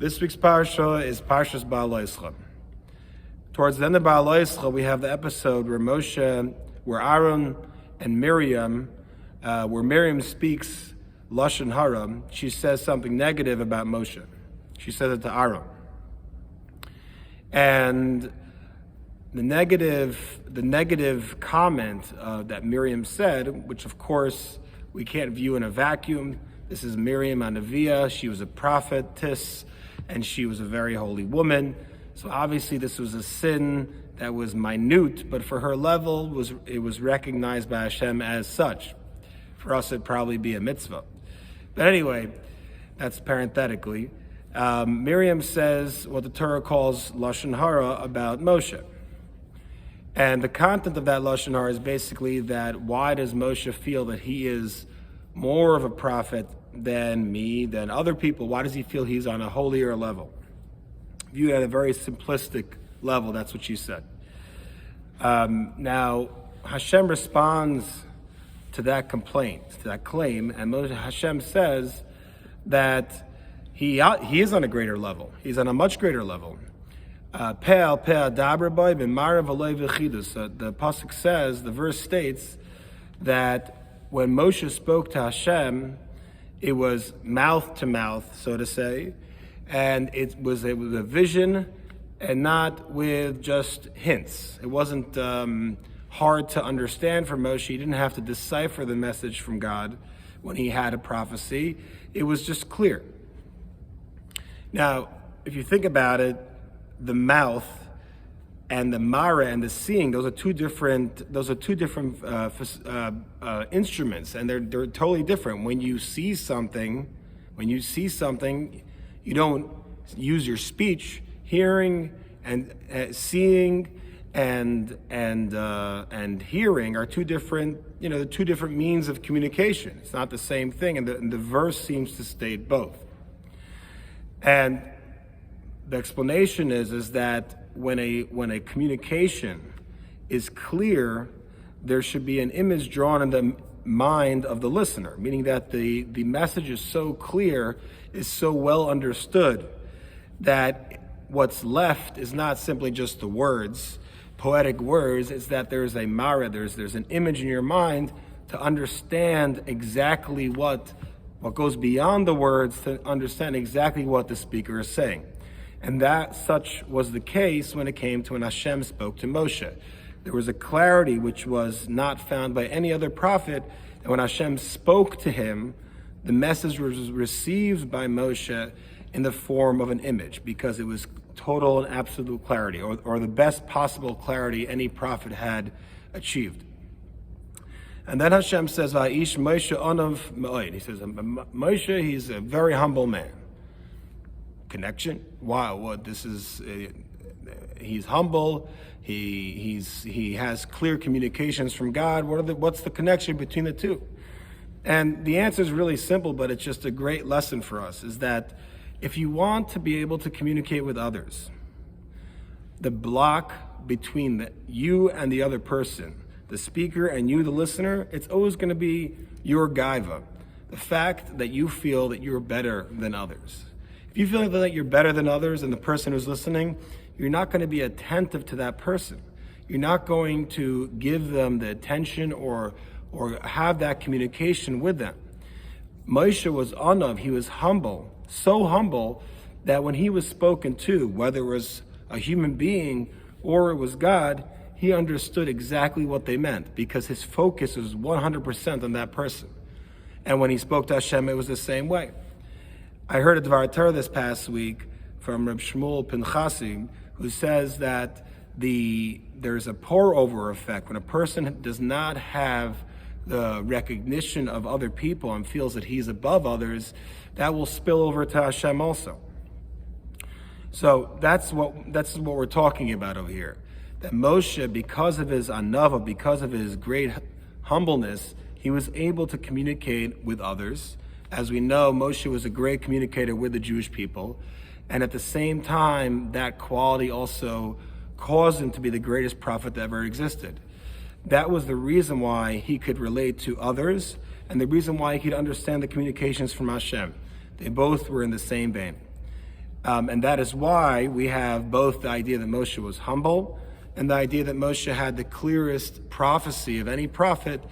This week's parsha is Parshas Ba'aloscha. Towards the end of Ba'aloscha, we have the episode where Aaron and Miriam, where Miriam speaks Lashon Hara. She says something negative about Moshe. She says it to Aaron. And the negative comment that Miriam said, which of course we can't view in a vacuum. This is Miriam Anavia. She was a prophetess, and she was a very holy woman. So obviously this was a sin that was minute, but for her level, it was recognized by Hashem as such. For us, it'd probably be a mitzvah. But anyway, that's parenthetically. Miriam says what the Torah calls Lashon Hara about Moshe. And the content of that Lashon Hara is basically that why does Moshe feel that he is more of a prophet than me, than other people? Why does he feel he's on a holier level? Viewed at a very simplistic level, that's what she said. Now, Hashem responds to that complaint, to that claim, and Hashem says that he is on a greater level. He's on a much greater level. The pasuk says, the verse states that when Moshe spoke to Hashem, it was mouth to mouth, so to say, and it was a vision and not with just hints. It wasn't hard to understand for Moshe. He didn't have to decipher the message from God when he had a prophecy. It was just clear. Now, if you think about it, the mouth and the mara and the seeing, those are two different instruments, and they're totally different. When you see something, you don't use your speech. Hearing and seeing and hearing are two different, the two different means of communication. It's not the same thing, and the verse seems to state both. And the explanation is that when a communication is clear, there should be an image drawn in the mind of the listener, meaning that the message is so clear, is so well understood, that what's left is not simply just the words, poetic words. It's that there's a mara, there's an image in your mind to understand exactly what goes beyond the words, to understand exactly what the speaker is saying. And that such was the case when it came to when Hashem spoke to Moshe. There was a clarity which was not found by any other prophet, and when Hashem spoke to him, the message was received by Moshe in the form of an image, because it was total and absolute clarity, or the best possible clarity any prophet had achieved. And then Hashem says, Va'ish Moshe onav me'od. He says, Moshe, he's a very humble man. Connection? Wow, what this is, he's humble, he has clear communications from God. What's the connection between the two? And the answer is really simple, but it's just a great lesson for us, is that if you want to be able to communicate with others, the block between you and the other person, the speaker and you, the listener, it's always going to be your gaiva, the fact that you feel that you're better than others. If you feel that you're better than others and the person who's listening, you're not going to be attentive to that person. You're not going to give them the attention or have that communication with them. Moshe was anav, he was humble, so humble that when he was spoken to, whether it was a human being or it was God, he understood exactly what they meant, because his focus was 100% on that person. And when he spoke to Hashem, it was the same way. I heard a Dvar Torah this past week from Reb Shmuel Pinchasi, who says that there's a pour-over effect. When a person does not have the recognition of other people and feels that he's above others, that will spill over to Hashem also. So that's what we're talking about over here. That Moshe, because of his anava, because of his great humbleness, he was able to communicate with others. As we know, Moshe was a great communicator with the Jewish people, and at the same time, that quality also caused him to be the greatest prophet that ever existed. That was the reason why he could relate to others, and the reason why he could understand the communications from Hashem. They both were in the same vein. And that is why we have both the idea that Moshe was humble and the idea that Moshe had the clearest prophecy of any prophet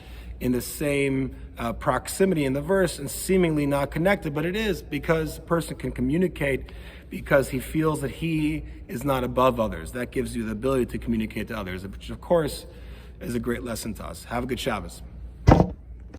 in the same proximity in the verse and seemingly not connected, but it is, because a person can communicate because he feels that he is not above others. That gives you the ability to communicate to others, which of course is a great lesson to us. Have a good Shabbos.